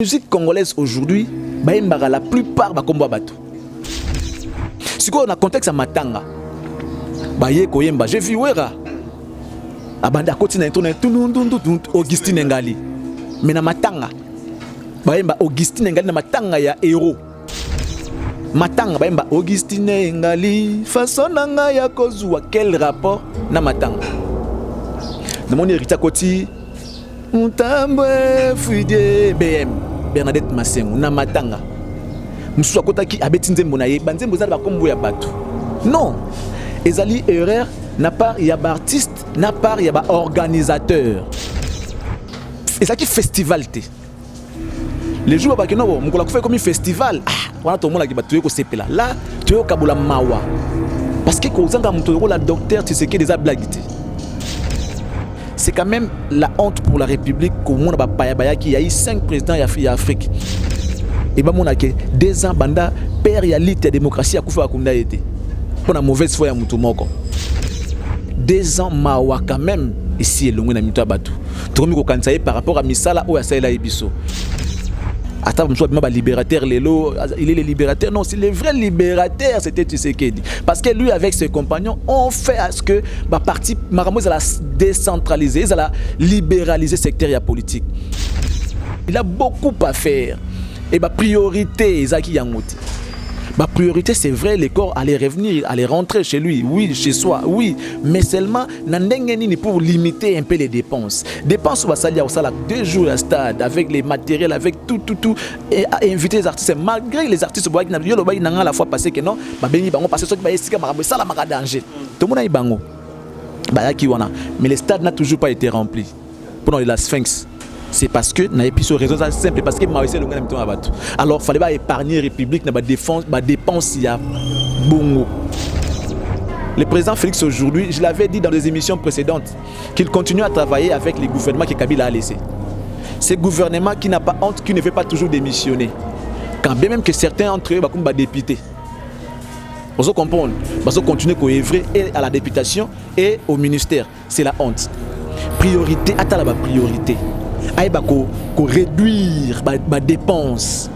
musique congolaise aujourd'hui, la plupart bakomba bato. Si on a contexte à Matanga, j'ai vu Wera. Abanda koti na Augustine Ngali. Mais na Matanga, Augustine Ngali na Matanga ya héros. Matanga Augustine Ngali façon nanga ya kozwa quel rapport na Matanga. Na mon hérita koti Mutambwe Fuide BM Bernadette Masengo na Matanga. Mususu akotaki abeti nzembo na ye banzembo za ba kombo ya bato. Non. Ezali erreur na part ya ba artiste na part ya ba organisateur. Ezaki festival te. Les jours ba keno mukola ko fait comme un festival. Wana to mona ki ba tuye ko sepela. Là, tuye ko kabula mawa. Parce que ko zanga muto la docteur Tshisekedi des blaguité. C'est quand même la honte pour la République qu'au monde il y a eu 5 présidents en Afrique. Et bien, il y a 2 ans, banda père ya lit la démocratie a koufa akunda été. Pour la mauvaise foi ya mutu moko. 2 ans mawa quand même ici elongo na mitu abatu. Tokomi ko kansaye par rapport à misala o ya saela ebiso. Attends, je suis libérateur, il est le libérateur. Non, c'est le vrai libérateur, c'était Tshisekedi. Parce que lui, avec ses compagnons, ont fait à ce que la partie Maramou a décentralisé, a libéralisé le secteur politique. Il a beaucoup à faire. Et ma priorité, ma priorité, c'est vrai, les corps allaient revenir, allaient rentrer chez lui, oui, chez soi, oui, mais seulement pour limiter un peu les dépenses. Dépenses, on va salir au salaire 2 jours à stade, avec les matériels, avec tout, et inviter les artistes. Malgré les artistes, il y a la fois passé que non, mais le stade n'a toujours pas été rempli. Pendant la Sphinx. C'est parce que na épice raison simple parce que Maïssé longa na bato. Alors fallait pas épargner République na dépense ya bongo. Le président Félix aujourd'hui, je l'avais dit dans des émissions précédentes, qu'il continue à travailler avec les gouvernements que Kabila a laissés. Ce gouvernement qui n'a pas honte, qui ne veut pas toujours démissionner. Quand bien même que certains entre eux comme députés. Vous comprenez, vous continuer à œuvrer à la députation et au ministère, c'est la honte. Priorité, attends la priorité. Il faut réduire les dépenses.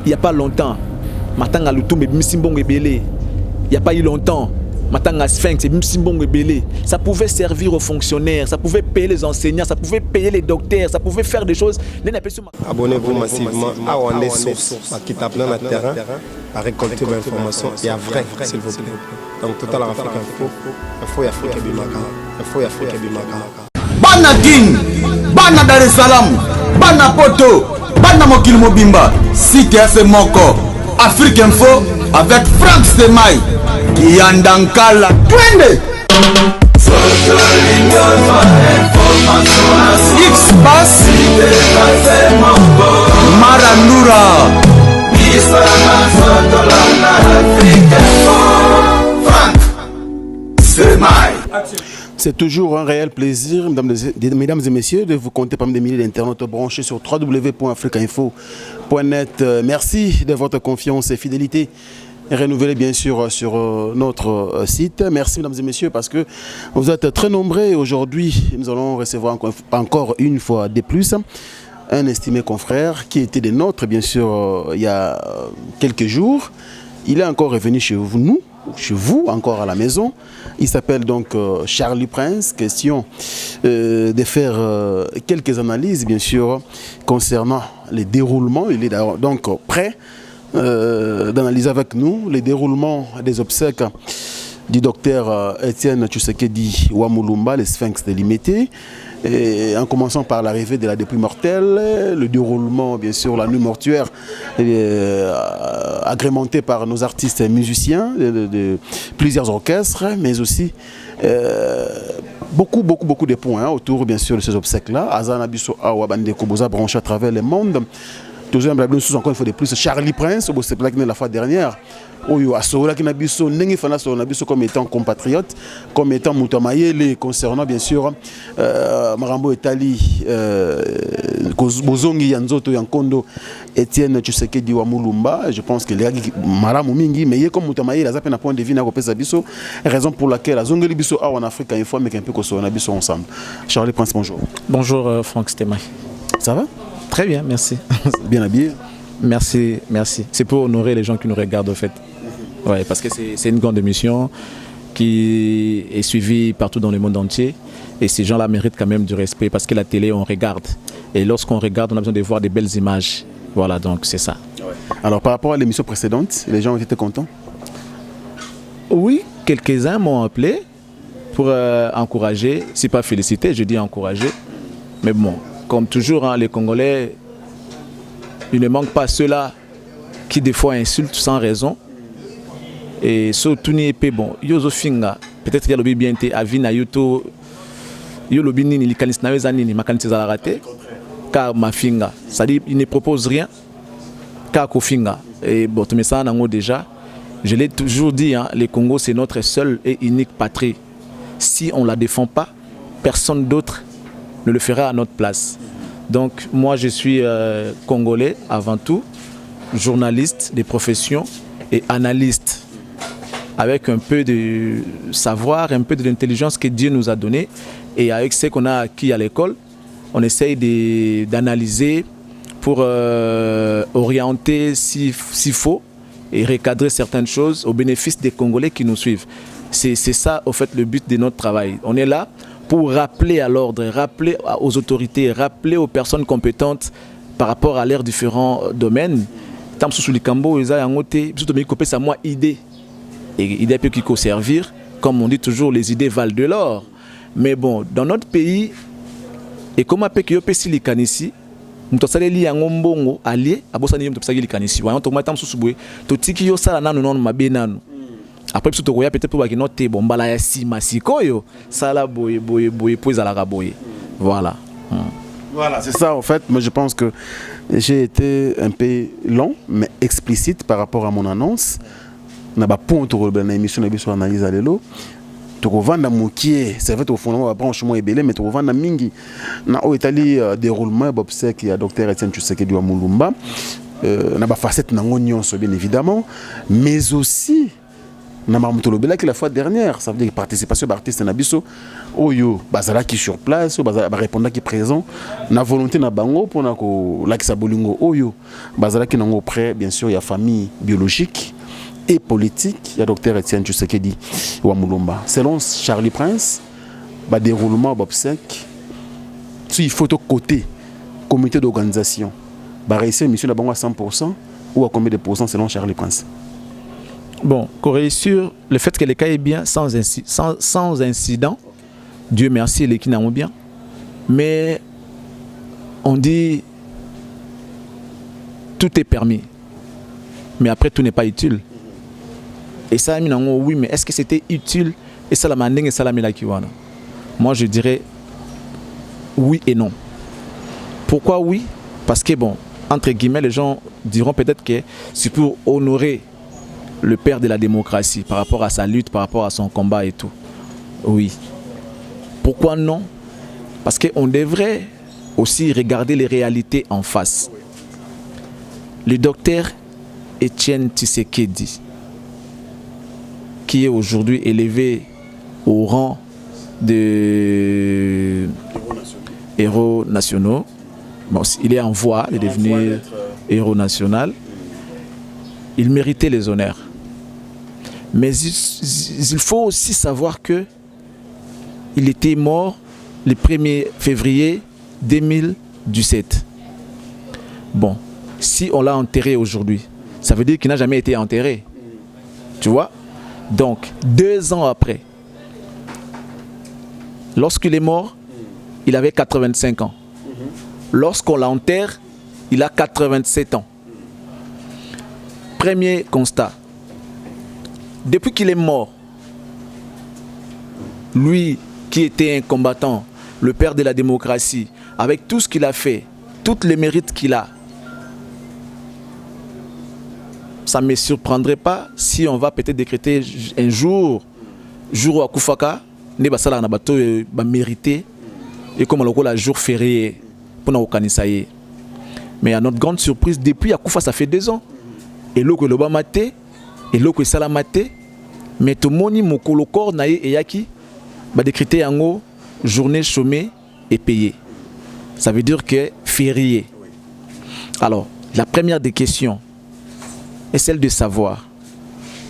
Il n'y a pas longtemps, il n'y a pas eu longtemps, ça pouvait servir aux fonctionnaires, ça pouvait payer les enseignants, ça pouvait payer les docteurs, ça pouvait faire des choses. Abonnez-vous massivement à Wandé Source, qui tape dans le terrain, à récolter vos informations et à vrai, s'il vous plaît. Donc, Total Afrique Info, Info Afrique Bimaka, Info Afrique Bimaka. Bana King, Bana Dar es Salaam, Bana Poto, Bana Mokil Mobimba, Site FM Moko, Afrique Info avec Franck Stemai, Yandankala, Twende. X-Bass, Marandura, Franck Stemai. C'est toujours un réel plaisir, mesdames et messieurs, de vous compter parmi des milliers d'internautes branchés sur www.africainfo.net. Merci de votre confiance et fidélité renouvelée bien sûr sur notre site. Merci mesdames et messieurs parce que vous êtes très nombreux. Aujourd'hui, nous allons recevoir encore une fois de plus un estimé confrère qui était des nôtres bien sûr il y a quelques jours. Il est encore revenu chez vous, encore à la maison. Il s'appelle donc Charlie Prince. Question de faire quelques analyses, bien sûr, concernant les déroulements. Il est donc prêt d'analyser avec nous les déroulements des obsèques du docteur Étienne Tshisekedi Wamulumba, les Sphinx délimité. Et en commençant par l'arrivée de la dépouille mortelle, le déroulement, bien sûr, la nuit mortuaire, agrémentée par nos artistes et musiciens de plusieurs orchestres, mais aussi beaucoup de points autour, bien sûr, de ces obsèques-là. Azana Bisso Awabande Koboza branché à travers le monde. Toujours encore une fois de plus, Charlie Prince, c'est la fois dernière. Comme étant compatriote, comme étant Moutamayele, concernant bien sûr Marambo Etali, Bozongi Yanzoto Yankondo, Étienne Tshisekedi Wamulumba. Je pense que les Maramou Mingi, mais comme Moutamayele, il a un point de vue, raison pour laquelle la Zongeli Bisso en Afrique, une fois, mais qu'un peu qu'on soit ensemble. Charlie Prince, bonjour. Bonjour Franck Stemai. Ça va? Très bien, merci. Bien habillé. Merci, merci. C'est pour honorer les gens qui nous regardent au fait. Ouais, parce que c'est une grande émission qui est suivie partout dans le monde entier. Et ces gens-là méritent quand même du respect parce que la télé, on regarde. Et lorsqu'on regarde, on a besoin de voir des belles images. Voilà, donc c'est ça. Alors par rapport à l'émission précédente, les gens ont été contents? Oui, quelques-uns m'ont appelé pour encourager, si pas féliciter, je dis encourager. Mais bon, comme toujours, hein, les Congolais, il ne manque pas ceux-là qui des fois insultent sans raison. Et surtout, bon, Yozo Finga, peut-être qu'il y a le bien été, Avina Yuto, Yo le binini, les canis n'avaient zanini, ma canis a raté, car ma finga, c'est-à-dire, il ne propose rien, car Kofinga. Et bon, tu mets ça en anglais déjà. Je l'ai toujours dit, hein, le Congo, c'est notre seule et unique patrie. Si on ne la défend pas, personne d'autre ne le fera à notre place. Donc, moi, je suis congolais avant tout, journaliste de profession et analyste, avec un peu de savoir, un peu de l'intelligence que Dieu nous a donnée. Et avec ce qu'on a acquis à l'école, on essaye d'analyser pour orienter s'il faut et recadrer certaines choses au bénéfice des Congolais qui nous suivent. C'est ça, au fait, le but de notre travail. On est là pour rappeler à l'ordre, rappeler aux autorités, rappeler aux personnes compétentes par rapport à leurs différents domaines. Tant que sous les cambo, ils ont noté, surtout mais copier ça moi idée et idée peut qui servir. Comme on dit toujours, les idées valent de l'or. Mais bon, dans notre pays, et comme après que yo si les canisi, nous avons li yango mbongo allié, abosani nous avons li canisi. Voyons, tout matin sous souboui, tout tiki yo sala nanu non mabenanu. Après tout koya peut-être pour qu'il note bon bala ya si masiko yo, sala boye puis à la boye. Voilà. Voilà, c'est ça en fait. Moi je pense que j'ai été un peu long mais explicite par rapport à mon annonce. Na ba point to dans l'émission na biso analyse alelo. Tu revends mokié, c'est vrai au fond on branchement ébélé mais tu revends mingi. Na o Italie déroulement obsèque ya docteur Etienne Tshisekedi wa Mulumba. Na ba facette na nyonso bien évidemment, mais aussi na mamutolobela que la fois dernière, ça veut dire participation d'artistes na biso oyo bazala qui sur place, bazala ba répondant qui présent, na volonté na bango pour na ko lakisa bolingo oyo bazala qui nango près bien sûr il y a famille biologique et politique, il y a docteur Etienne Tshisekedi wa Mulumba. Selon Charlie Prince, ba déroulement obsèque si il faut au côté comité d'organisation, ba réussir mission na bango à 100% ou à combien de pourcents selon Charlie Prince? Bon, Corée sur le fait que le cas est bien sans incident, Dieu merci, les qui n'ont bien. Mais on dit tout est permis, mais après tout n'est pas utile. Et ça, oui, mais est-ce que c'était utile? Et ça, la manding et ça, la milakiwana. Moi, je dirais oui et non. Pourquoi oui? Parce que bon, entre guillemets, les gens diront peut-être que c'est pour honorer le père de la démocratie, par rapport à sa lutte, par rapport à son combat et tout. Oui. Pourquoi non? Parce qu'on devrait aussi regarder les réalités en face. Le docteur Etienne Tshisekedi, qui est aujourd'hui élevé au rang de héros nationaux, bon, il est en voie de devenir héros national, il méritait les honneurs. Mais il faut aussi savoir que il était mort le 1er février 2017. Bon, si on l'a enterré aujourd'hui, ça veut dire qu'il n'a jamais été enterré. Tu vois? Donc, 2 ans après, lorsqu'il est mort, il avait 85 ans. Lorsqu'on l'enterre, il a 87 ans. Premier constat. Depuis qu'il est mort, lui qui était un combattant, le père de la démocratie, avec tout ce qu'il a fait, tous les mérites qu'il a, ça ne me surprendrait pas si on va peut-être décréter un jour où Akufaka, ne va sala na bato ba mérité et comme on le jour férié pour nous organiser. Mais à notre grande surprise, depuis Akufa, ça fait 2 ans. Et l'eau que l'on a maté, et l'eau que ça maté, mais tout le monde mokolo corps naïe et yaki, va décréter en haut journée chômée et payée. Ça veut dire que férié. Alors, la première des questions est celle de savoir.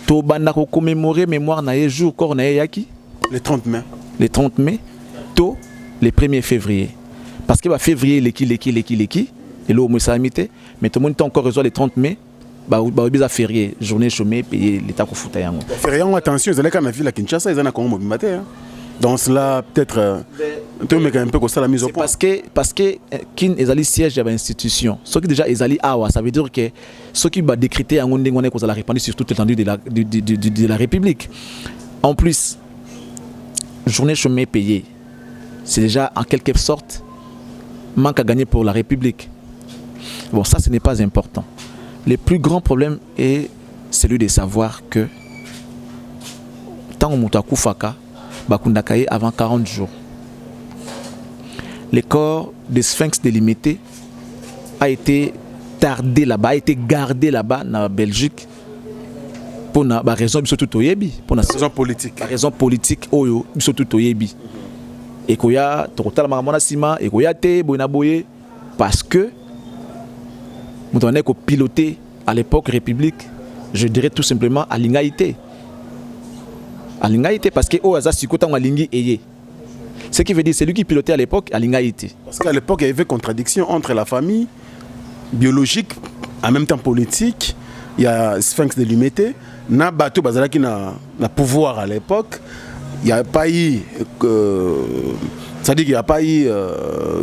Tobanda ko commémorer mémoire na jour corps na yaki Le 30 mai. Le 30 mai, tôt le 1er février. Parce que février l'équi et l'eau moussamité, mais tout le monde est encore reçu le 30 mai. Bah bisa férié, journée chômée payé l'état ko futa yango. Férié, attention, ils allaient quand même ville à Kinshasa, ils en ont comme matin. Donc cela peut-être tu me un peu comme ça la mise au point. Parce que kin ezali siège de l'institution. Ce qui déjà ezali awa, ça veut dire que ce qui va décréter en ondé ngone ko la répandre sur toute l'étendue de la République. En plus, journée chômée payée, c'est déjà en quelque sorte manque à gagner pour la République. Bon, ça ce n'est pas important. Le plus grand problème est celui de savoir que tant que Moutakou Faka, Bakundakaye avant 40 jours. Le corps des sphinx délimité a été tardé là-bas, a été gardé là-bas en Belgique pour une raison pour une raison politique. La raison politique, et qu'il y a parce que nous avons piloté à l'époque République, je dirais tout simplement à l'ingaïté. À l'ingaïté parce que ce qui veut dire c'est lui qui pilotait à l'époque à l'ingaïté. Parce qu'à l'époque il y avait contradiction entre la famille biologique en même temps politique. Il y a Sphinx de l'Humité, na bateau bazalaki na pouvoir à l'époque. Il n'y a pas eu ça dit qu'il n'y a pas eu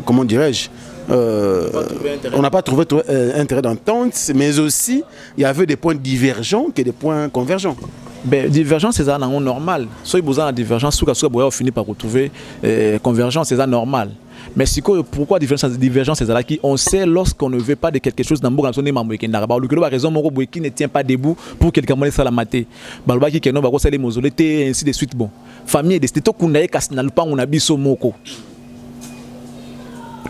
comment dirais-je on n'a pas trouvé intérêt d'entente, mais aussi il y avait des points divergents que des points convergents. Ben, divergence, c'est ça normal. Si vous avez une divergence, vous finissez par retrouver convergence, c'est ça normal. Mais pourquoi divergence, c'est ça qui on sait lorsqu'on ne veut pas de quelque chose dans le monde, le raison qui ne tient pas debout pour quelqu'un qui la maté. Balba qui non va les mausolées et ainsi de suite. Bon, famille de c'était qu'on a kasna lupa on a biso moko.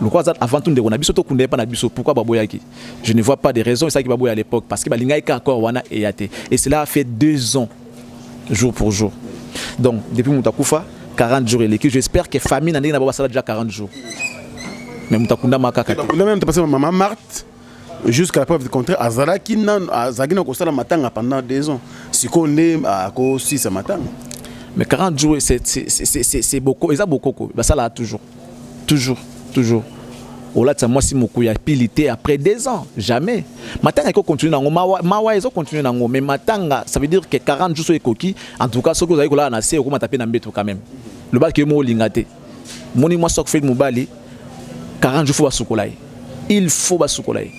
Le quoi avant tout on a biso to kunde pas na biso pourquoi baboyaki. Je ne vois pas de raison ça qui baboya à l'époque parce que balinga ka encore wana eyate et cela a fait 2 ans jour pour jour. Donc depuis Moutakufa 40 jours et l'équipe, j'espère que famille n'a pas déjà 40 jours. Mais Moutakunda Makaka. On a même passé maman Marthe jusqu'à la preuve du contraire. Azaraki Zagina Kosala Matanga pendant 2 ans. Si on est à Kosi ce matin. Mais 40 jours, c'est beaucoup. Et ça beaucoup. Ça là toujours. Toujours. Au-delà de ça, moi, si mon coup a pilité après 2 ans, jamais. Matanga, il continue dans Mawa, ils continuent dans mais Matanga, ça veut dire que 40 jours sur les coquilles, en tout cas, ce que vous avez là, c'est au taper dans le béton quand même. Le bal qui est mon lingate. Mon moi, ce que fait mon bali, 40 jours, il faut bas soukolaï.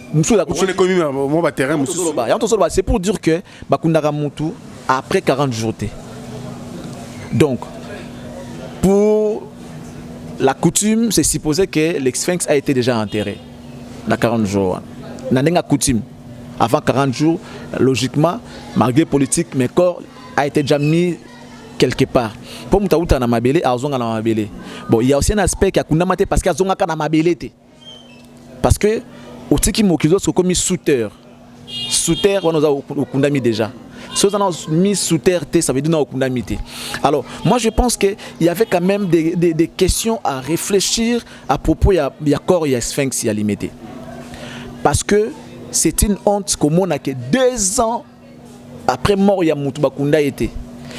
C'est pour dire que Bakundara Moutou, après 40 jours, donc, pour la coutume, c'est supposé que l'ex-sphinx a été déjà enterré dans 40 jours. N'a coutume. Avant 40 jours, logiquement, malgré politique, mes corps a été déjà mis quelque part. Pour Moutaouta na mabele, Azonga na mabele. Bon, il y a aussi un aspect qui a kundamate parce qu'il y a na mabele. Parce que, au tiki mokizo, c'est comme sous-terre. Sous-terre, on a kundami déjà. Si on a mis sous terre, ça veut dire qu'on a mis. Alors, moi je pense qu'il y avait quand même des questions à réfléchir à propos de corps et sphinx à limiter. Parce que c'est une honte comme on a que 2 ans après mort, il y a Moutou Bakunda été.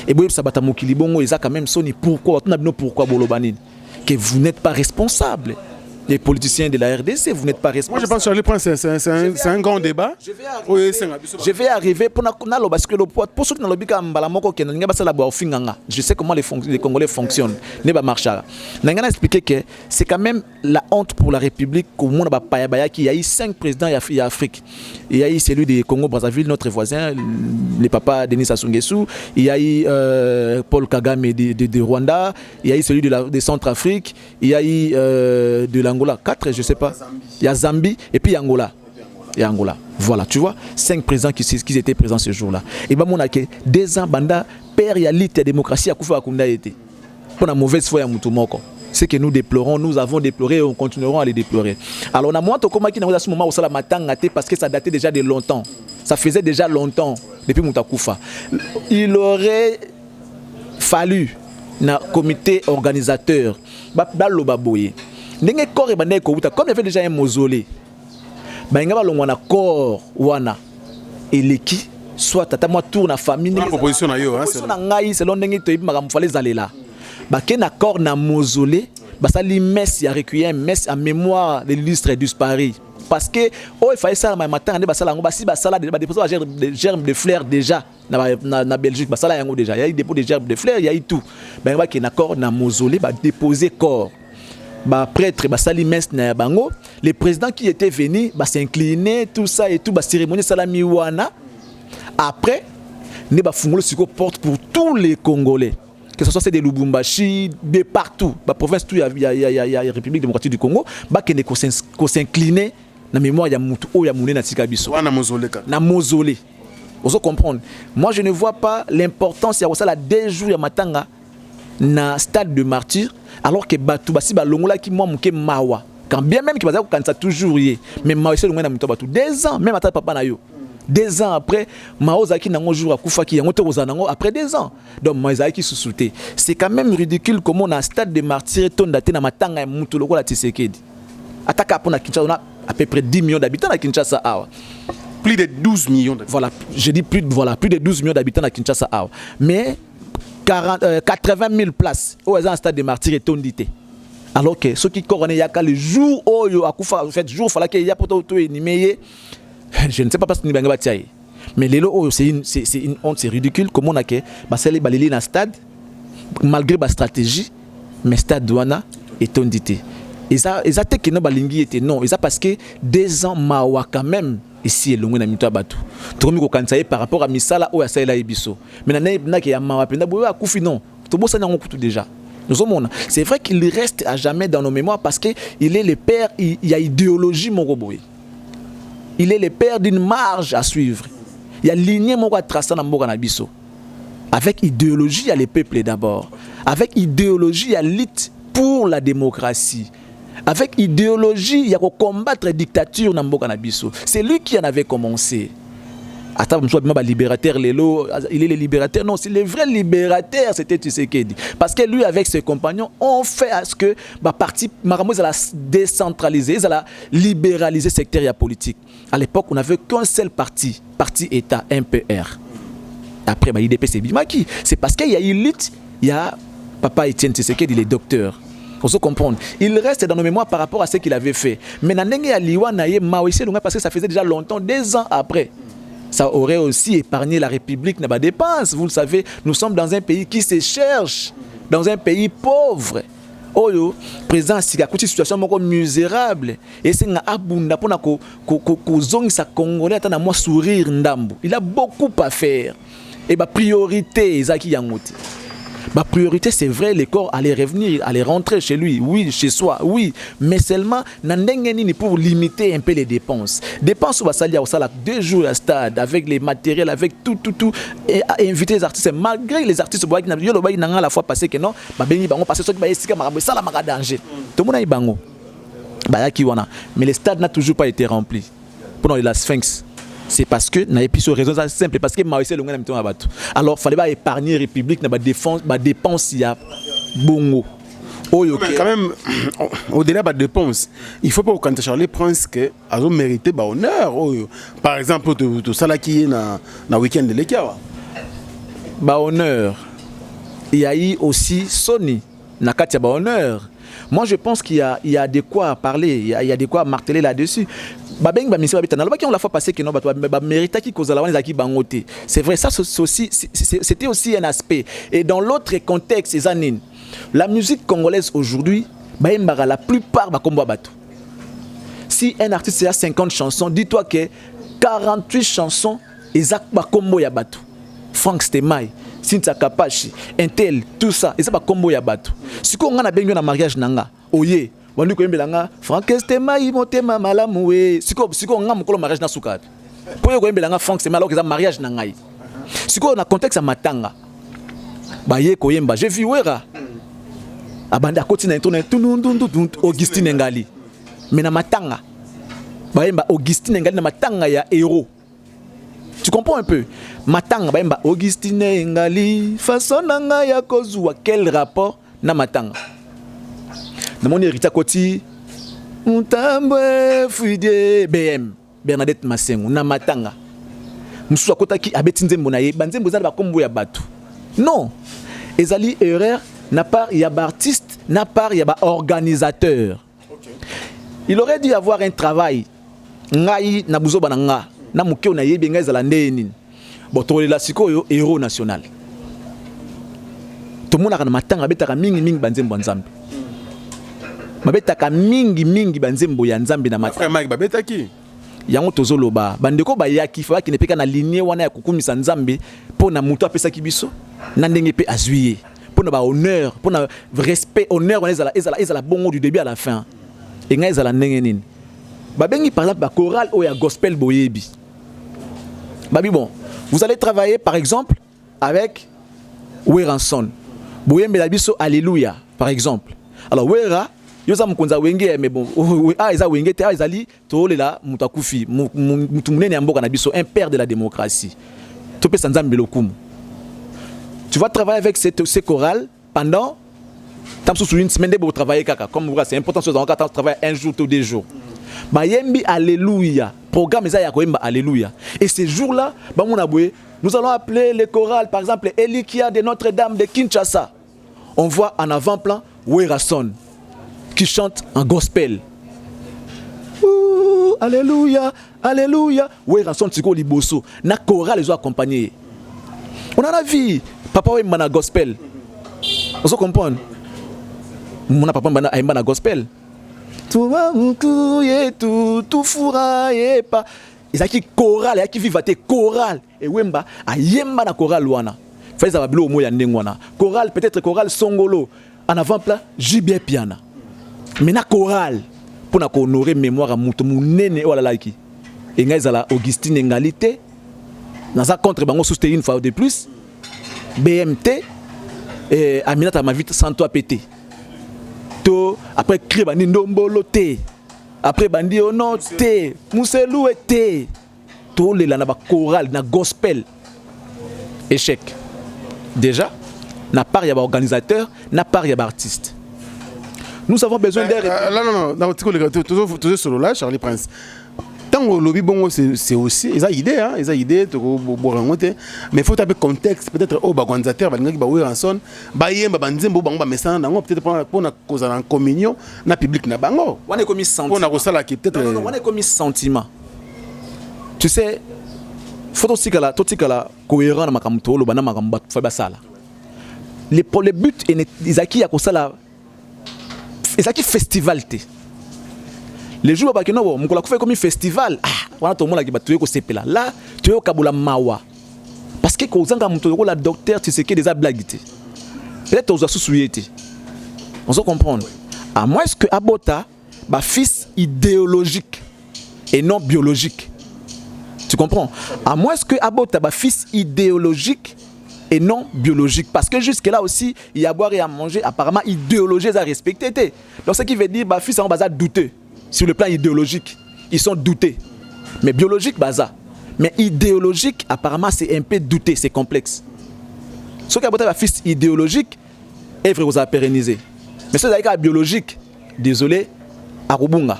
Et bien, ça va Mokilibongo, ils ont quand même sonné pourquoi Bolobani, que vous n'êtes pas responsable. Les politiciens de la RDC, vous n'êtes pas responsables. Moi, je pense que c'est un grand débat. Je vais arriver pour ceux qui n'ont pas je sais comment les Congolais fonctionnent. Ne pas marcher. Je vais expliquer que c'est quand même la honte pour la République qu'il y a eu 5 présidents en Afrique. Il y a eu celui du Congo-Brazzaville, notre voisin, le papa Denis Sassou Nguesso. Il y a eu Paul Kagame de Rwanda. Il y a eu celui de Centrafrique. Il y a eu de l'Angola. 4, je ne sais pas. Il y a Zambie et puis Angola. Et Angola. Voilà, tu vois, 5 présidents qui étaient présents ce jour-là. Et bien, on a 2 ans, banda, père, il y a l'élite de démocratie à Koufa Akunda été. Pour la mauvaise foi à Moutoumoko. Ce que nous déplorons, nous avons déploré et on continuerons à les déplorer. Alors, on a moins de comment qui à ce moment où ça l'a matangaté parce que ça datait déjà de longtemps. Ça faisait déjà longtemps, depuis Moutakoufa. Il aurait fallu, un comité organisateur, comme il y avait déjà un mausolée, balinga balongwa na corps wana eleki soit tata moi tour na famille la proposition na yo c'est na ngai selon ndenge to yeba makambo fale zalela baké na corps na mausolée basali messe ya requiem messe en mémoire de l'illustre disparu parce que il fallait ça matin ande basala ngo basi basala des dépôts de germes de fleurs déjà na Belgique basala yango déjà il y a eu dépôt de germes de fleurs il y a eu tout ben ba ke na corps na mausolée ba déposer corps ba prêtre basali messe na bango les présidents qui étaient venus ba s'incliner tout ça et tout ba cérémonie salami wana après ne ba fungolo siko porte pour tous les Congolais que ce soit des Lubumbashi de partout ba province tout il y a République démocratique du Congo ba que ne ko s'incliner na mémoire ya mutu o ya mouné na tika biso na mausolée vous comprendre moi je ne vois pas l'importance ya ça la 2 jours ya matanga na stade de martyr alors que batu basi ba longola ki moi muke mawa quand bien même ki baza ko kanisa toujours yé mais mawa c'est longola na mutu batu 2 ans même ata papa na yo 2 ans après maozaki nango jour akufa ki yango to nango après 2 ans donc maozaki sous-souté c'est quand même ridicule comment na stade de martyr tonda te na matanga ya mutu lokola Tshisekedi ataka pona Kinshasa on a à peu près 10 millions d'habitants à Kinshasa. Plus de 12 millions d'habitants. Voilà, je dis plus de 12 millions d'habitants à Kinshasa. Mais 80 000 places au stade de martyrs et tondité. Alors que ceux qui couronnent yaka le jour où en fait jour fallait qu'il y a pour tout animé. Je ne sais pas parce que ni banga tiaye. Mais les lots c'est une honte, c'est ridicule comment on a que basali balili na stade malgré la stratégie mais stade douana et tondité. Et ça que no balingi était non et ça parce que 2 ans mawa quand même ici elongo na mito abatu to komi ko kansaye par rapport à misala o ya saela ebiso mais na ke ya mawa penda boyo akufi non to bossa nango kutu déjà nous sommes c'est vrai qu'il reste à jamais dans nos mémoires parce que il est le père il y a idéologie moko boy il est le père d'une marge à suivre il y a lignée moko à tracer na mboka na biso avec idéologie il y a les peuples d'abord avec idéologie il y a lutte pour la démocratie. Avec idéologie, il y a qu'à combattre la dictature dans Mboka Nabiso. C'est lui qui en avait commencé. Attends, je suis libérateur, il est le libérateur. Non, c'est le vrai libérateur, c'était Tshisekedi. Parce que lui, avec ses compagnons, ont fait à ce que la partie Maramo a décentralisé, ils a libéralisé le secteur politique. À l'époque, on n'avait qu'un seul parti État, MPR. Après, l'IDP, c'est Bimaki. C'est parce qu'il y a eu lutte, il y a Papa Etienne Tshisekedi, il est docteur. Faut se comprendre. Il reste dans nos mémoires par rapport à ce qu'il avait fait. Mais parce que ça faisait déjà longtemps, 2 ans après. Ça aurait aussi épargné la République n'a pas de dépenses. Vous le savez, nous sommes dans un pays qui se cherche, dans un pays pauvre. Oyo, président Sikakuti, situation misérable. Et c'est un abunda pour que sa Congolais attend à moi sourire ndambo. Il a beaucoup à faire. Et ma priorité, Zaki Yangoti. Ma priorité, c'est vrai, les corps allaient revenir, allaient rentrer chez lui, oui, chez soi, oui. Mais seulement, pour limiter un peu les dépenses. Dépenses, on va salir au salle 2 jours à stade, avec les matériels, avec tout. Et inviter les artistes, malgré les artistes, il y a la fois passé que non, parce que ça a danger. Tout le monde a eu bango. Mais le stade n'a toujours pas été rempli. Pendant la Sphinx. C'est parce que n'a pas sur raison simple parce que Maïsé longa na abatu. Alors fallait pas épargner République na dépense il y a bongo. Quand même au-delà de dépense, il faut pas quand Charles Prince que a mérité honneur. Par exemple tout ça là qui est na week-end de l'Ekiawa. Honneur. Il y a eu aussi Sony na katia honneur. Moi je pense qu'il y a de quoi parler, il y a de quoi marteler là-dessus. C'est vrai, ça c'était aussi un aspect. Et dans l'autre contexte, la musique congolaise aujourd'hui, la plupart si un artiste a 50 chansons, dis-toi que 48 chansons, ils ont Frank Stemai, Cynthia Kapachi, Intel, tout ça, ils ont combo ya batu. Si on a bien un mariage nanga, oye. Wandi ko yembelanga Frank Stemai motema malamu we siko nga mukolo mariage na suka po yo ko yembelanga Frank Stemai alors que ça mariage na ngai siko na contexte ya matanga ba ye ko yemba je vis wera abanda koti na intone tunundundu Augustine Ngali mais na matanga ba yemba Augustine Ngali na matanga ya héros. Tu comprends un peu matanga ba yemba Augustine Ngali façon nanga ya kozwa quel rapport na matanga. Dans mon héritier côté Mutambwe fuide BM Bernadette Masengo na matanga. Mususu akotaki abeti nzembo na ye, banzembo za ba kombo ya batu. Non. Ezali erreur na part ya ba artiste, na part ya ba organisateur. Il aurait dû avoir un travail. Ngai na buzo bananga, na mukeo na yebi ngai zala ndeni. Bon to la sikoyo héros national. To mona kana matanga betaka mingi banzembo nzambe. Mabetaka mingi banzembo ya nzambe na matanga. Frère Mike babetaki. Yango tozoloba bandeko bayaki fa ki nepeka na lignée wana ya kukumisa nzambe pona muto apesa kibiso na ndenge pe azuier pona ba honneur pona respect honneur wana ezala bongo du début à la fin et nga ezala ndenge nini babengi par exemple ba chorale ou ya gospel boyebi babi bon vous allez travailler par exemple avec Weranson boyembe la biso alléluia par exemple alors Wera yoza mukonza wenge mais bon eza wenge te ezali tolela mutakufi mutu munene mboka na biso un père de la démocratie topesa nzambe lokumu. Tu vas travailler avec ces chorales pendant une semaine de travailler kaka comme c'est important de travailler un jour ou 2 jours. Bayembi alléluia programme eza ya koyemba alléluia et ces jours là nous allons appeler les chorales par exemple Elikia de Notre-Dame de Kinshasa. On voit en avant-plan Werason qui chante en gospel. Ouh, alléluia, alléluia. Werason tiko liboso. Na chorale les ont accompagnés. On en a vu. Papa ouais mana gospel. On se comprend. Mon papa mana gospel. Tout va moukuye tout fura et pas. Ils a qui chorale, il a qui vivate chorale et wemba a yemba na chorale wana. Faiza babilo mo ya ndengwana. Chorale peut-être chorale songolo. En avant-plan JB piano. Mais na chorale pour na honorer mémoire à mutu munene wala laiki et nga ezala Augustine Ngalité dans sa contre bango soutenir une fois de plus BMT et Aminata Mavit sans toi péter to après cri bandi ndombolo te après bandi ono te Muselu te to le na ba chorale na gospel échec déjà na part ya ba organisateur na part ya ba artiste. Nous avons besoin d'air. Non, toujours sur là, Charlie Prince. Tant que le lobby bon, c'est aussi, ils ont idée, hein, ils ont idée, mais il faut taper contexte, peut-être au organisateur, Weranson, peut-être pour la cause en communion, na public na bango. On est commis sentiment. On est commis sentiment. Tu sais, faut aussi que la cohérent na makamto lo bana makamba fa basala. Le but est Isaki ya kosala. Et ça qui festival les jours où on a fait comme un festival on a tout le monde qui va tuer là tu es au Kabula mawa parce que quand on la docteur tu sais que des blagues peut-être aux associés on se comprend à moins que Abota bah fils idéologique et non biologique tu comprends à moins que Abota bah fils idéologique et non biologique. Parce que jusque là aussi, il y a à boire et à manger, apparemment idéologie à respecter. Donc ce qui veut dire, fils en bas douter sur le plan idéologique. Ils sont doutés. Mais biologique, baza. Mais idéologique, apparemment, c'est un peu douté, c'est complexe. Ce qui a beau fils idéologique, est vrai, vous a pérennisé. Mais ce qui est biologique, désolé, à Rubunga.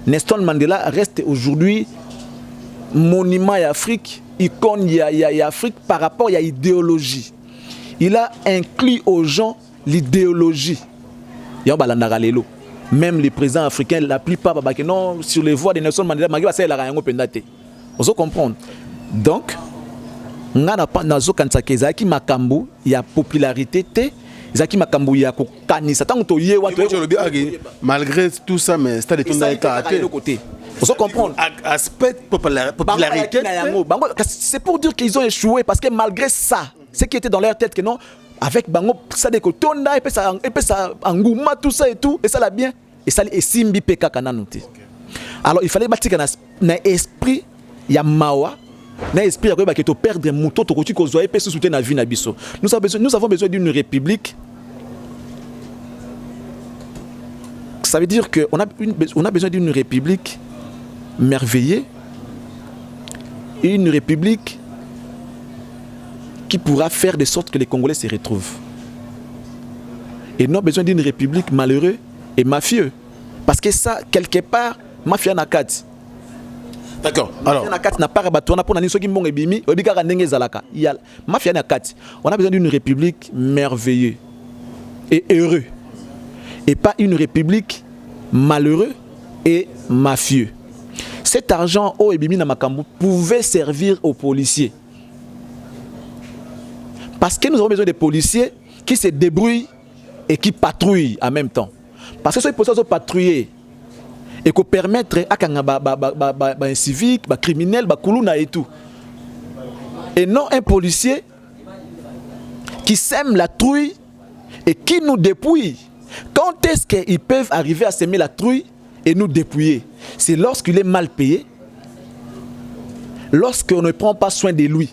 Nelson Mandela reste aujourd'hui monument à Afrique. Icône il y a Afrique par rapport à l'idéologie. Il a inclus aux gens l'idéologie. Même les présidents africains, la plupart non sur les voies de Nelson Mandela, on comprend. Donc, il y a popularité, il y a malgré tout ça, mais c'est de côté. Vous comprenez? Aspect popularité. C'est pour dire qu'ils ont échoué parce que malgré ça, ce qui était dans leur tête que non, avec Bango, ça décotonda et puis ça Angouma tout ça et tout et ça l'a bien et ça et Simbi PK kananoté. Alors il fallait bâtir un esprit ya mawa, un esprit ya que to perdre mouton to ko zo et puis soutenir la vie na biso. Nous avons besoin d'une république. Ça veut dire que on a besoin d'une république merveilleux, une république qui pourra faire de sorte que les Congolais se retrouvent. Et non besoin d'une république malheureuse et mafieux. Parce que ça, quelque part, mafia na kati. D'accord. Alors, on a besoin d'une république merveilleuse et heureuse. Et pas une république malheureuse et mafieux. Cet argent au Ebimi na Makambu pouvait servir aux policiers. Parce que nous avons besoin de policiers qui se débrouillent et qui patrouillent en même temps. Parce que ceux qui peuvent patrouiller et qui permettre à un civique, un criminel, un koulouna et tout. Et non un policier qui sème la trouille et qui nous dépouille. Quand est-ce qu'ils peuvent arriver à s'aimer la trouille et nous dépouiller? C'est lorsqu'il est mal payé, lorsqu'on ne prend pas soin de lui.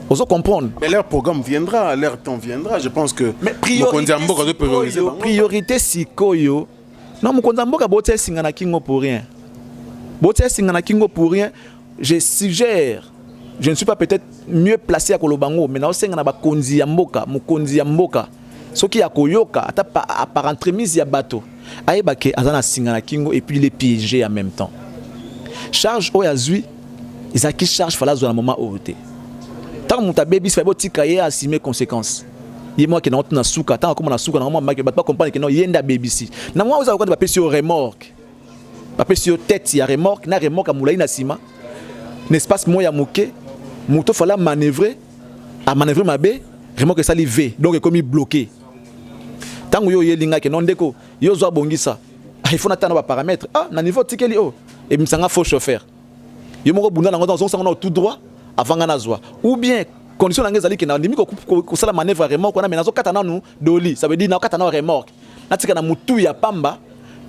Vous comprenez? Mais leur programme viendra, leur temps viendra. Je pense que. Mais priorité si koyo. Non, Mukondamboka bote singana kingo pour rien. Bote singana kingo pour rien. Je suggère. Je ne suis pas peut-être mieux placé à Kolobango, mais na singana ba konzi ya mboka, mukonzi ya mboka. Soki ya koyoka, ata par entremise ya bateau. Aïbake azana singana kingo et puis les piéger en même temps. Charge oyazui, Isaki charge fala zo na moment oté. Tant mon baby se fait botika ye assumer conséquences. Il moi qui n'a pas souka tant comme na souka na moi pas comprendre que non yenda baby si. Na moi vous avez pas sur remorque. Pas sur tête ya remorque, na remorque a moulay na sima. N'espace moi ya moké, moto fala manœuvrer à manœuvrer ma bé, remorque ça li V. Donc comme il bloqué. Tant yo yelinga que non deko, yo zo bongisa. Il faut n'attendre ba paramètres. Ah, na niveau tikeli o et msanga faux chauffeur. Yo moko bunda na ngota on tout droit avant ngana zwa. Ou bien condition ngeza li ke na ndimi ko sala manœuvre remorque na menazo katana nu doli. Ça veut dire na katana remorque. Na tika na mutu ya pamba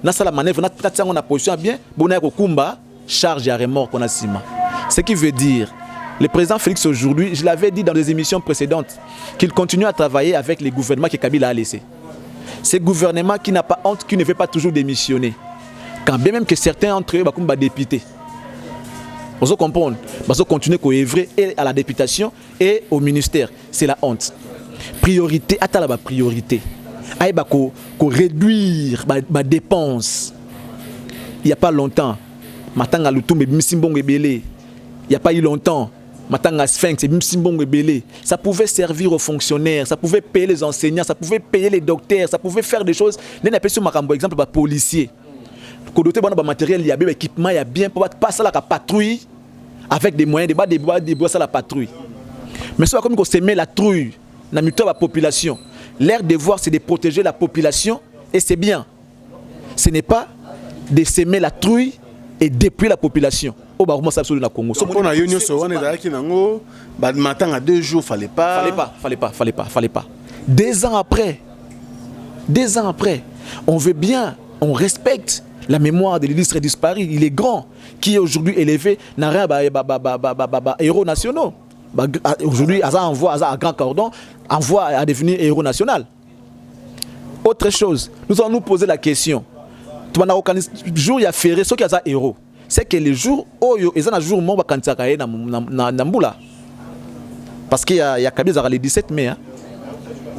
na sala manœuvre na tiango na position bien, bona ko kumba charge ya remorque na sima. Ce qui veut dire le président Félix aujourd'hui, je l'avais dit dans des émissions précédentes, qu'il continue à travailler avec les gouvernements que Kabila a laissés. Ce gouvernement qui n'a pas honte, qui ne veut pas toujours démissionner. Quand bien même que certains entre eux, comme députés. Vous comprenez? Vous continuez à œuvrer à la députation et au ministère. C'est la honte. Priorité, attends la priorité. Il faut réduire les dépenses. Il n'y a pas longtemps. Matanga Lutumbe, Msimbongo Ebele. Il n'y a pas eu longtemps. Matanga Sphinx, Msimbongo Ebele. Ça pouvait servir aux fonctionnaires, ça pouvait payer les enseignants, ça pouvait payer les docteurs, ça pouvait faire des choses. N'est pas sur Makambo, exemple, les policiers. Quand on a matériel, il y a bien équipement, il y a bien pour passer la patrouille avec des moyens, des bois à la patrouille. Mais c'est comme qu'on s'aimait la trouille dans la population. Leur devoir, c'est de protéger la population et c'est bien. Ce n'est pas de s'aimer la trouille et dépouiller la population. Oh bah comment ça absolument na Congo. On a eu so on est là qui nango matin à 2 jours fallait pas. Fallait pas. 2 ans après, on veut bien, on respecte la mémoire de l'illustre disparu. Il est grand, qui est aujourd'hui élevé dans les héros nationaux. Aujourd'hui, Aza envoie à Grand Cordon, envoie à devenir héros national. Autre chose, nous allons nous poser la question. Jour il y a ferré, ce qui est héros, c'est que les jours où il y a un jour où il y a Namboula. Parce qu'il y a Kabila le 17 mai.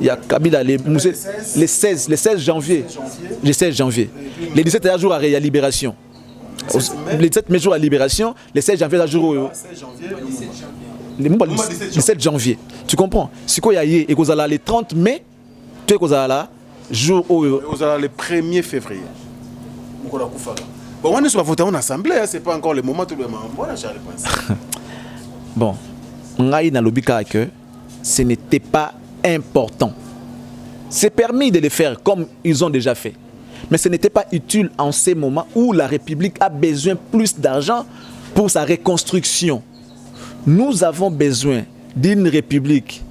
Il y a Kabila le 16 janvier. Le 16 janvier. Le 17 est un jour à la libération. Le 17 mai, jour à la libération. Le 16 janvier, c'est un jour où. Le 17 janvier. Tu comprends? Si il y a et qu'on a le 30 mai, tu es qu'on a là, jour où. Vous avez le 1er février. Bon, on est sur la voter en assemblée, c'est pas encore le moment tout le monde. Bon, on a eu dans l'obika que ce n'était pas important. C'est permis de le faire comme ils ont déjà fait. Mais ce n'était pas utile en ces moments où la République a besoin plus d'argent pour sa reconstruction. Nous avons besoin d'une République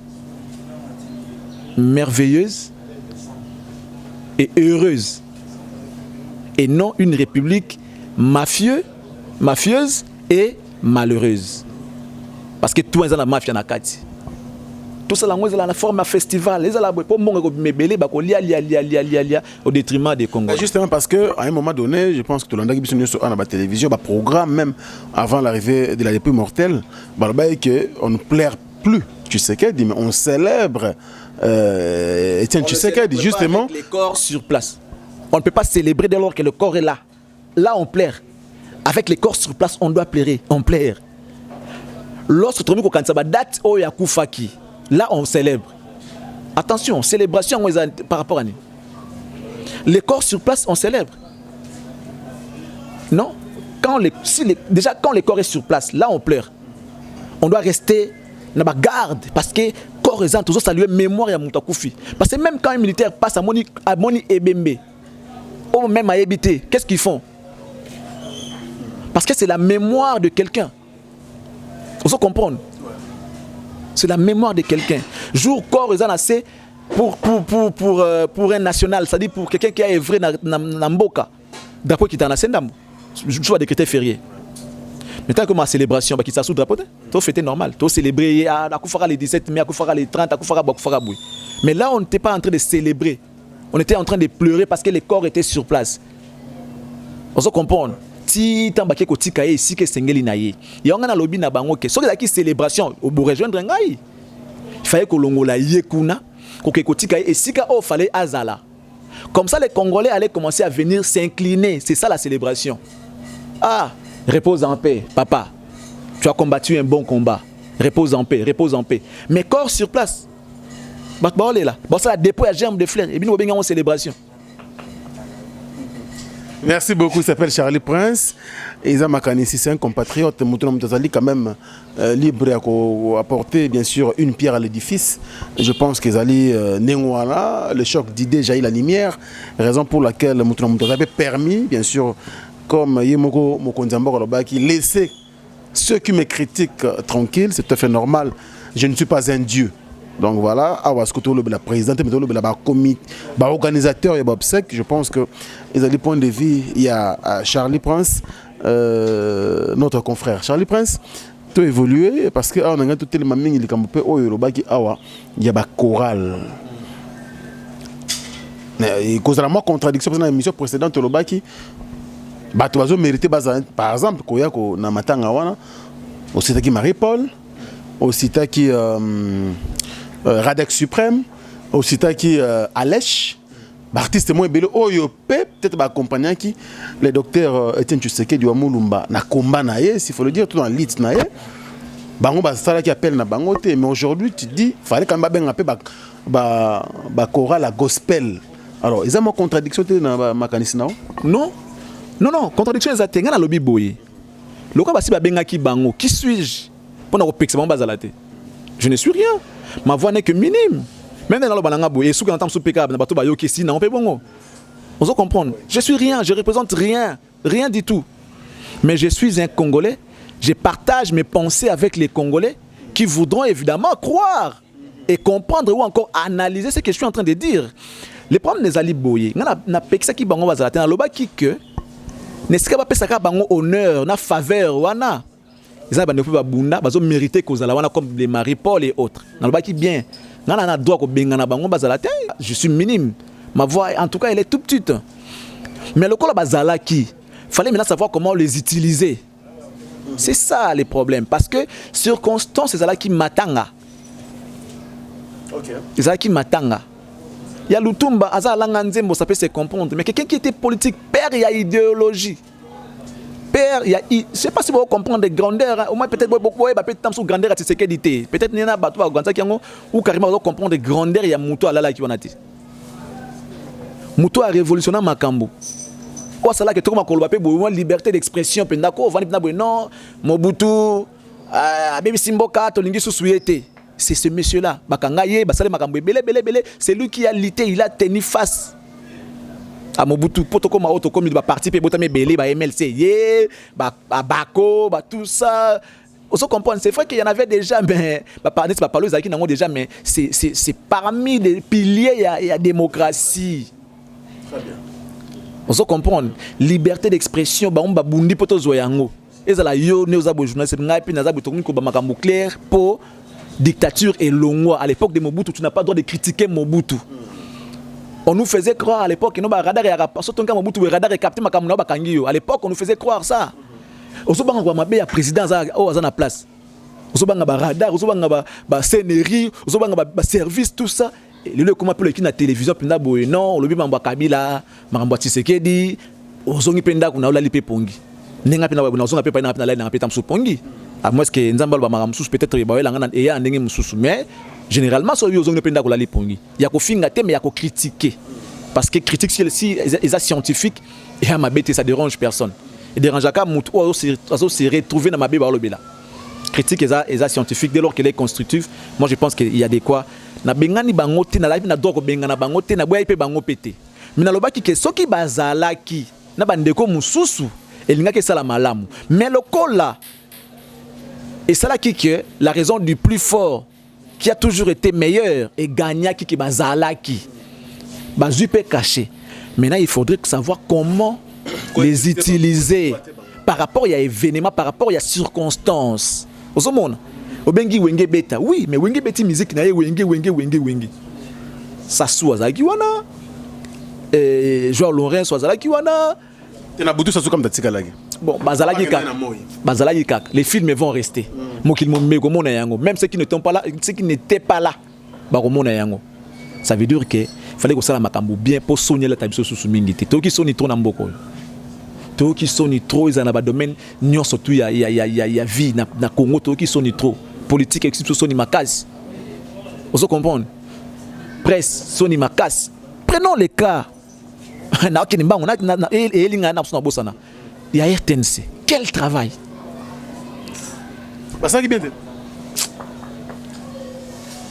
merveilleuse et heureuse. Et non une République mafieuse et malheureuse. Parce que tout est dans la mafia na kati. Tout ça c'est la forme de festival. Les ala pour mongo mebele ba ko lia au détriment des Congolais. Justement parce que à un moment donné, je pense que tout le monde qui sur la télévision, ba programme même avant l'arrivée de la dépouille mortelle, que on ne plaire plus. Tu sais qu'elle dit mais on célèbre Etienne Tshisekedi justement les corps sur place. On ne peut pas célébrer dès lors que le corps est là. Là, on plaire. Avec les corps sur place, on doit plaire. On plaire. Lorsque tu as date où il y a Koufaki, là, on célèbre. Attention, célébration par rapport à nous. Les corps sur place, on célèbre. Non? Déjà, quand le corps est sur place, là, on pleure. On doit rester dans la garde parce que corps est toujours saluer mémoire à Moutakufi. Parce que même quand un militaire passe à Moni Ebembe, ou même à Ebité, qu'est-ce qu'ils font? Parce que c'est la mémoire de quelqu'un. Il faut comprendre. C'est la mémoire de quelqu'un. Jour corps est assez pour un national, c'est-à-dire pour quelqu'un qui a œuvré dans Mboka. Drapeau qui est en Ascendam. Je dois décréter férié. Maintenant que ma célébration, qui s'assout drapeau, tu fêter normal. Tu célébrer à Koufara les 17 mai, à Koufara les 30, à Koufara Boui. Mais là, on n'était pas en train de célébrer. On était en train de pleurer parce que les corps étaient sur place. On se comprend. Si tu ko tika ici que sengeli na ye. Ya on a lobby na bango ke. So que célébration au beau rejoindre ngai. Il fallait que longola yekuna ko ko tika ici ka o fallait azala. Comme ça les Congolais allaient commencer à venir s'incliner, c'est ça la célébration. Ah, repose en paix, papa. Tu as combattu un bon combat. Repose en paix, repose en paix. Mais corps sur place. Bah là. Bon ça la dépôt à germe de fleurs et bien on bien en célébration. Merci beaucoup, il s'appelle Charlie Prince. Isa Makanisi, c'est un compatriote. Moutouna Moutazali, quand même libre à apporter, bien sûr, une pierre à l'édifice. Je pense qu'Ezali Nengouala, le choc d'idées jaillit la lumière. Raison pour laquelle Moutouna Moutazali a permis, bien sûr, comme Yemoko Mokonzambo qui laisser ceux qui me critiquent tranquilles, c'est tout à fait normal. Je ne suis pas un dieu. Donc voilà, la présidente, la comité, l'organisateur et l'obsèque, je pense que ils ont des points de vue. Il y a Charlie Prince, notre confrère. Charlie Prince, tu as évolué parce que on a tout les mamines, il y a un choral. Et cause de la contradiction dans l'émission précédente, tu as mérité, par exemple, Koyako Namatanga Wana, aussi qui Marie-Paul, aussi qui Radex Suprême, aussi qui Alèche, artiste moins bello, peut-être accompagnant qui le docteur Etienne Tshisekedi du Amulumba na combat naie, s'il faut le dire, tout dans l'it naie. Bango basala qui appelle na bangote, mais aujourd'hui tu dis fallait quand même un peu ba chorale la gospel. Alors, ils ont une contradiction dans ma canisna? Non. Non, contradiction est dans lobby boy. Le cas basi ba benga ki bango, qui suis-je pour na repexer mon bazalate? Je ne suis rien. Ma voix n'est que minime. Même dans le bananga boy, et sous quand on sous PK na bato ba yo kesi na on peut bongo. On doit comprendre. Je suis rien, je représente rien du tout. Mais je suis un Congolais. Je partage mes pensées avec les Congolais qui voudront évidemment croire et comprendre ou encore analyser ce que je suis en train de dire. Les problèmes des Ali Boye, na pekisa ki bango bazalate na loba ki que n'est-ce pas pesaka bango honneur, na faveur wana. Ils ont pas bunda, bazo mérité kozala wana comme les Marie-Paul et autres. Na loba ki bien, na droit ko benga na bango bazalate, je suis minime. Ma voix en tout cas elle est toute petite. Mais le kola bazala ki, fallait maintenant savoir comment les utiliser. C'est ça les problèmes parce que circonstances c'est ça qui matanga. OK. C'est ça qui matanga. Il y a Lutumba, ça peut se comprendre. Mais quelqu'un qui était politique, père, il y a idéologie. Père, il y a. Je ne sais pas si vous comprenez de grandeur. Au moins, peut-être beaucoup de grandeur à sécurité. Peut-être qu'il y a un ou carrément vous comprendre de grandeur, il y a Moutou à la qui on a dit. Moutou a révolutionné Makambo. Ou c'est là que tout le monde a liberté d'expression. Non, Mobutu, Abebe Simboka, Tolingi Sousouété. C'est ce monsieur-là. C'est lui qui a lutté, il a tenu face à Mobutu. Comme il va participer à MLC, à Bako, tout ça. On se comprend. C'est vrai qu'il y en avait déjà, mais c'est parmi les piliers, il y a démocratie. Très bien. On se comprend. Liberté d'expression, bundi poto zoyango. Ezala yo ne oza bo journaliste ngai pe naza botongi ko ba makambo clair pour dictature et longwa. À l'époque de Mobutu, tu n'as pas le droit de critiquer Mobutu. On nous faisait croire à l'époque que nos radars et Mobutu radar et capté makambo ba kangio. À l'époque, on nous faisait croire ça. Oso banga mabe ya président za na place. Oso banga ba radar, oso banga ba CNRI, oso banga ba service tout ça. le comment peut le télévision penda boye non lobi mambo Kabila mambo Tshisekedi ozongi penda kuna olali pe pongi nenga penda na ozonga pe pa na la na peta msupongi à moins que nzamba ba maramsusu peut-être ba wela ngana eya ndenge msusu mais généralement so ozongi penda kula lipongi ya ko finga te mais ya ko critiquer parce que critique si les scientifiques et à ma bête ça dérange personne et dérange ka mutu o se retrouver dans ma bébé lobela critique et scientifique dès lors qu'elle est constructive moi je pense qu'il y a des quoi na bengani bango te na live na doko bengana bango te na boya pe bango pété mais na lobaki ke soki bazalaki na bandeko mususu elingaki sala malamu mais le kola et ça là qui que la raison du plus fort qui a toujours été meilleur et gagna qui bazalaki bazui pe caché maintenant il faudrait savoir comment les utiliser par rapport à événements par rapport à circonstances au monde obengi wenge beta oui mais wenge beti musique na wenge ça soit za kiwana Joao Laurent soit za kiwana tena butu ça comme datika lagi bon bazalaki kaka les films vont rester mokil momeko mona yango même ceux qui n'étaient pas là ba komona yango ça veut dire que fallait que ça la makambo bien pour sonner la tabiso sous mingi te to ki soni trop na mboko to ki soni trop ils en a ba domaine nyon surtout ya vie na Congo to ki soni trop politique exception soni makasi vous comprenez presse soni makasi prenons les cas na okini mbango na elinga na bosana ya RTNC quel travail bah ça qui bien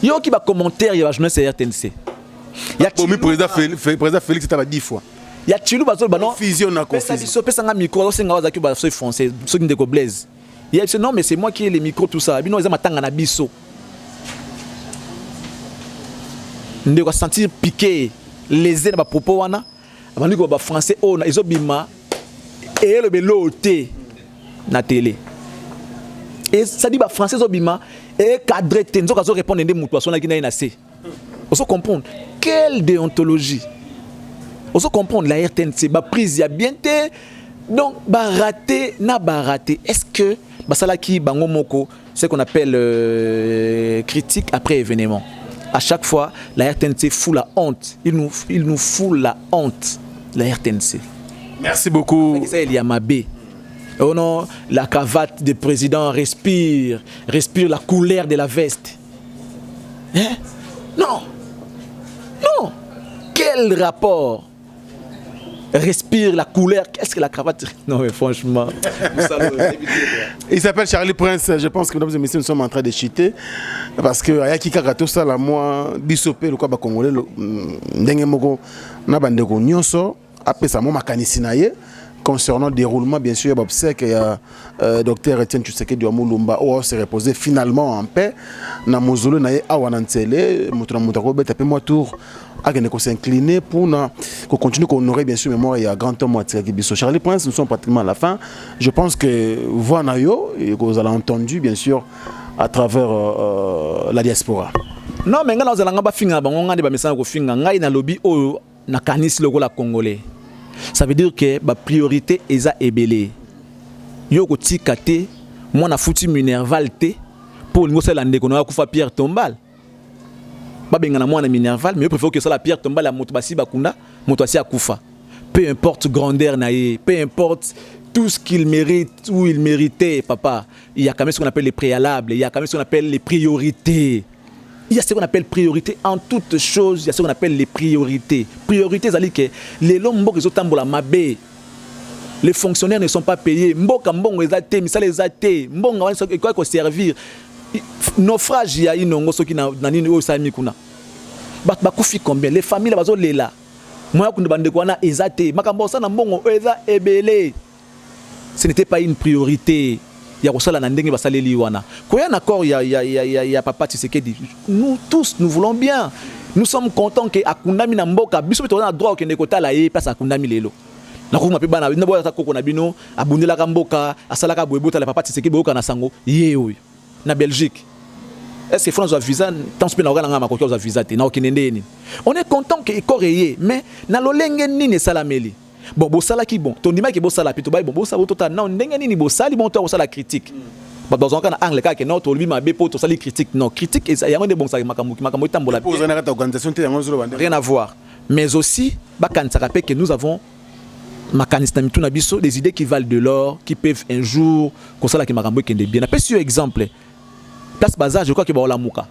yo ki ba commentaire ya journaliste RTNC ya promis président Félix taba 10 fois ya chilu bazol ba non fusion na confusion so pesa nga micro so nga wazaki ba so français so ndeko Blaise il dit non mais c'est moi qui ai les micros tout ça bino eza matanga na biso ndeko sentir piqué les na ba propos wana abandi ko ba français o na ezobima et le beloté na télé et ça dit ba français ezobima et cadré tenzo ka zo répondre ndé mutu asona ki na C on se comprendre quelle déontologie on se comprendre la RTNC ba prise ya bien té donc ba raté na ba raté est-ce que ba sala ki bango moko ce qu'on appelle critique après événement à chaque fois la RTNC fout la honte il nous fout la honte la RTNC. Merci beaucoup. Ça il y a Mabé. Oh non, la cravate du président respire la couleur de la veste. Hein? Non. Quel rapport? Respire la couleur. Qu'est-ce que la cravate? Non mais franchement. Il s'appelle Charlie Prince. Je pense que mesdames et messieurs nous sommes en train de cheater parce que ayaki kakato ça la moi bisopé le quoi ba congolais ndenge moko na bandeko nyonso apesa mo makanisi na ye concernant le déroulement bien sûr obsèque et docteur Etienne Tshisekedi wa Mulumba où se reposer finalement en paix na mozolo na ye awa na ntele mutu na mutu ko beta pe moi tour agene ko s'incliner pour continuer qu'on honorer bien sûr mémoire il y a grand homme Atikaki biso. Charlie Prince nous sommes pratiquement à la fin. Je pense que voilà yo et que vous avez entendu bien sûr à travers la diaspora. Non mais ngana ozalanga ba finga bango ngandi ba message ko finga ngai na lobby oyo na kanisi lokola congolais. Ça veut dire que la priorité est à ébélé. Yo ko tikate moi na foutu Minerval te pour nous c'est l'ande qu'on a kufa Pierre Tombal. Ba bengana moi na Minerval mais je préfère que ça la Pierre Tombal la moto basi bakunda moto asi akufa. Peu importe grandeur naïe, peu importe tout ce qu'il mérite ou il méritait papa, il y a quand même ce qu'on appelle les préalables, il y a quand même ce qu'on appelle les priorités. Il y a ce qu'on appelle priorité en toutes choses, il y a ce qu'on appelle les priorités. Priorités, c'est-à-dire que les lombok ils ont la mabé. Les fonctionnaires ne sont pas payés. Mboka mbongo les athées, misala les athées, mbongo quoi qu'on servir. Naufrage il y a une ongo qui na nini o sami kuna. Ba kufi combien les familles bazo lela. Moi ko ndebande ko na ezate, makambo sana mbongo eza ebele. Ce n'était pas une priorité. Il y a aussi la ndenge basaleli wana. Quand il y a un accord, il y a papa Tshisekedi. Nous tous, nous voulons bien. Nous sommes contents que akundami na mboka biso to na droit que nekota la ye passe akundami lelo. Na ko mape bana na boya ta koko na bino abundela ka mboka asalaka boyebota la papa Tshisekedi boyoka na sango ye oyo na Belgique. Est-ce que France a visa tant pe na ngana ngama ko a visa te na okinende ni. On est content que ikoreye mais na lolenge nini salameli. Bon bosala ki bon ton ndima ki bosala pito bay bon bosala tota na ndenge nini bosali bon to bosala critique Dans un angle que non to lui ma be pour to sali critique non critique et ça y a des bons ça makambo tambola rien à voir mais aussi ba kan ça rappelle que nous avons makanista mituna biso des idées qui valent de l'or qui peuvent un jour comme ça là qui makambo kende bien après sur exemple place bazar je crois que ba la muka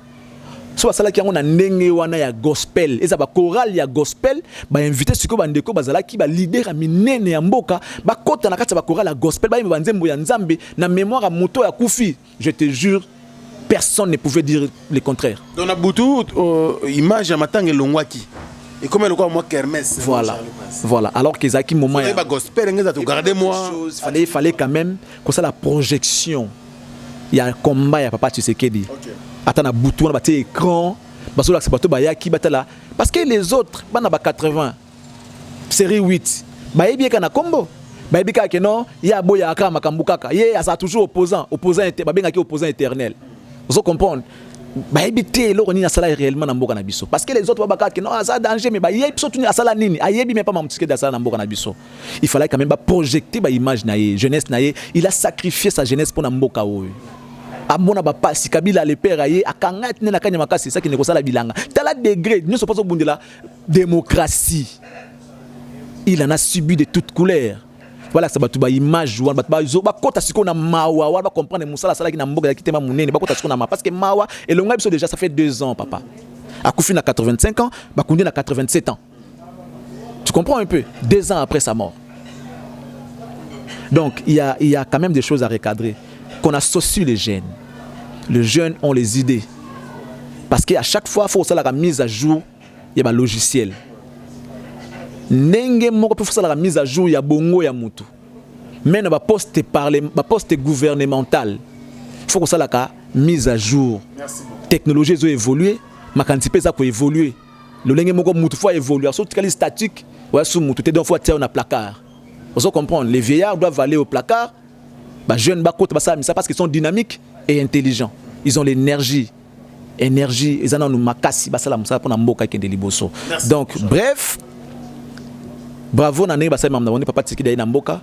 so ça là qui on a ndenge wana ya gospel et ça ba chorale ya gospel ba inviter siko bandeko bazala ki ba leader a minene ya mboka ba kota na kati ba chorale ya gospel ba yeba nzembo ya nzambe na mémoire à moto ya kufi je te jure personne ne pouvait dire le contraire dans la boutou image ya matanga longwaki et comme le quoi moi kermesse voilà alors que zaki moment ya ba gospel ngeza to garder moi fallait quand même que ça la projection il y a un combat ya papa Tshisekedi attends na boutou na baté écran baso la sebato bayaki batala parce que les autres bana ba 80 série 8 bayebi kana kombo bayebi ka que non ya boya aka makambu kaka ye asa toujours opposant babengaki opposant éternel vous comprenez bayebi té lo ni na sala réellement na mboka na biso parce que les autres babaka que non ça danger mais bayebi surtout ni asala nini ayebi même pas mamtike da sala na mboka na biso il fallait quand même ba projeter ba image na ye jeunesse na ye il a sacrifié sa jeunesse pour na mboka oyo amona ba pasi kabila le père aye akanga tene na kanya makasi ça qui ne kosala bilanga tala degré nous suppose bundela démocratie il en a subi de toutes couleurs voilà ça batu ba image wa batu ba kota siko na mawa wa ba comprendre musala sala ki na mboga ki tema munene ba kota siko na mawa parce que mawa et le ngabso déjà ça fait 2 ans papa akufi na 85 ans ba kundi na 87 ans tu comprends un peu 2 ans après sa mort donc il y a quand même des choses à recadrer qu'on associe les jeunes ont les idées parce qu'à chaque fois il faut ça la mise à jour il y a un logiciel nenge moko pour ça la mise à jour il y a bongo ya mutu mais na poste gouvernemental il faut que ça la mise à jour technologie ont évolué ma quantité ça peut évoluer le nenge moko mutu faut évoluer surtout quand statique ouais sous mutu te donc faut tirer un placard vous comprenez les vieillards doivent aller au placard bah jeunes bah côté bah ça parce qu'ils sont dynamiques et intelligents ils ont l'énergie ils en ont makasi bah ça la musa pour na mboka kende liboso donc bref bravo na bah ça même na papa Tshisekedi na mboka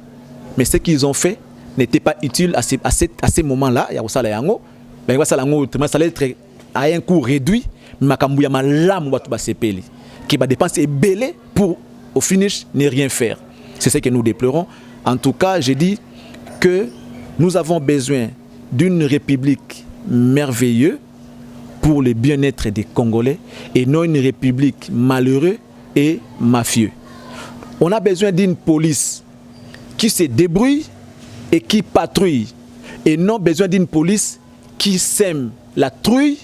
mais ce qu'ils ont fait n'était pas utile à ces moments-là ya osala yango bah ça la ngo ça être à un coût réduit makambu ya malamu batu ba sepeli qui va dépenser belé pour au finish ne rien faire c'est ce que nous déplorons en tout cas j'ai dit que nous avons besoin d'une république merveilleuse pour le bien-être des Congolais et non une république malheureuse et mafieuse. On a besoin d'une police qui se débrouille et qui patrouille et non besoin d'une police qui sème la trouille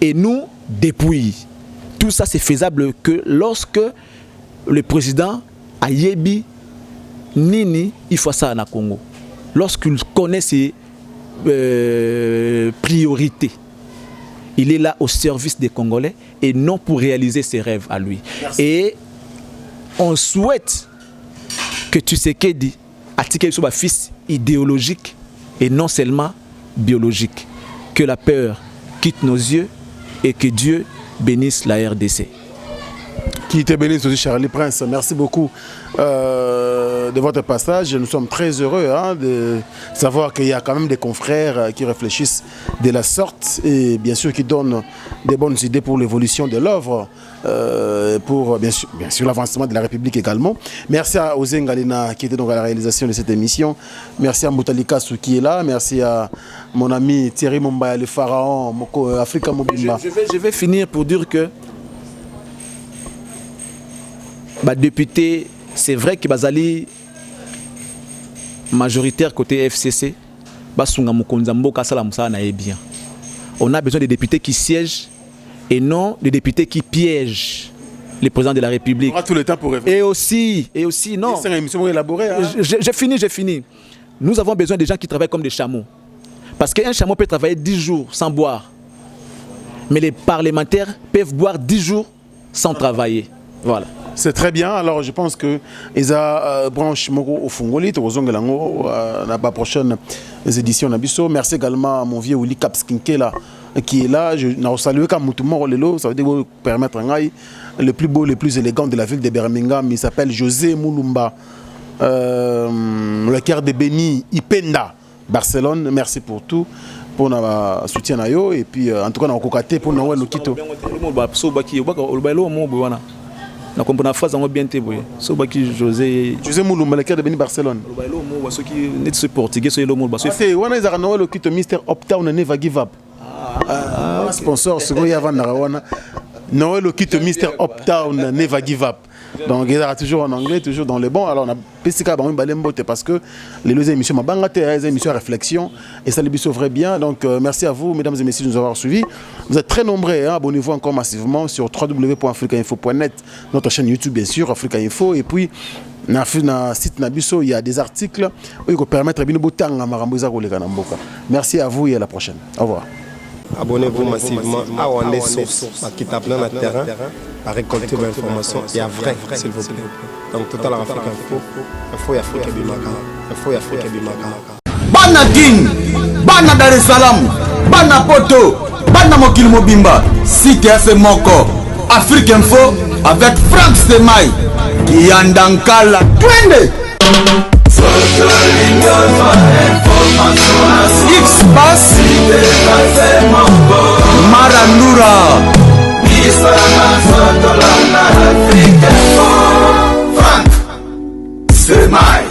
et nous dépouille. Tout ça c'est faisable que lorsque le président a yebi nini il faut ça na Congo. Lorsqu'il connaît ses priorités, il est là au service des Congolais et non pour réaliser ses rêves à lui. Merci. Et on souhaite que Tshisekedi attire sur un fils idéologique et non seulement biologique. Que la peur quitte nos yeux et que Dieu bénisse la RDC. Qui te bénisse aussi, Charlie Prince. Merci beaucoup de votre passage. Nous sommes très heureux de savoir qu'il y a quand même des confrères qui réfléchissent de la sorte et bien sûr qui donnent des bonnes idées pour l'évolution de l'œuvre, pour bien sûr l'avancement de la République également. Merci à Ozé Ngalina qui était donc à la réalisation de cette émission. Merci à Moutalika Sou qui est là. Merci à mon ami Thierry Mombaya, le pharaon, Africa Mobimba. Je vais finir pour dire que bah, député, c'est vrai que Bazali majoritaire côté FCC, on a besoin de députés qui siègent et non de députés qui piègent le président de la République. On aura tout le temps pour réfléchir. Et aussi, non. C'est une émission élaborée. J'ai fini. Nous avons besoin de gens qui travaillent comme des chameaux. Parce qu'un chameau peut travailler 10 jours sans boire. Mais les parlementaires peuvent boire 10 jours sans travailler. Voilà. C'est très bien. Alors je pense que Isa branche Moko au Fungoli, Tozongelango, la prochaine édition Nabiso. Merci également à mon vieux Willy Kapskinkela qui est là. Je n'ai salué qu'à Moutoumor Lelo, ça veut dire permettre un gars le plus beau, le plus élégant de la ville de Birmingham. Il s'appelle José Moulumba, le cœur de Béni Ipenda. Barcelone. Merci pour tout, pour notre soutien à yo. Et puis, en tout cas, on a cocaté pour Noël Lokito. Na comprendre phrase en bien té boy so baki José Moulumba le cœur de Barcelone lo so ki net ce portugais so lo mo so c'est wana izaka Noël Lokito Mr Uptown never give up sponsor ce goya van wana Noël Lokito Mr Uptown never give up. Donc il est toujours en anglais, toujours dans les bons. Alors on a PCK parce que les deux émissions les émissions réflexion et ça les vrai bien. Donc merci à vous mesdames et messieurs de nous avoir suivis. Vous êtes très nombreux, hein? Abonnez-vous encore massivement sur www.africainfo.net, notre chaîne YouTube bien sûr, Africa Info, et puis na site Nabiso, il y a des articles qui permettent de vous. Merci à vous et à la prochaine. Au revoir. Abonnez-vous massivement à Wandé Source, qui tape dans le terrain, à récolter vos informations et à vrai, s'il vous plaît. Donc, Total Africa Info, il faut Africa Bimaka. Il faut Africa Bimaka. Bana King, Bana Dar es Salaam, Bana Poto, Bana Mokil Mobimba, site FM Moko, Africa Info avec Frank Stemai, Yandankala, Twende. X-Bass Marandura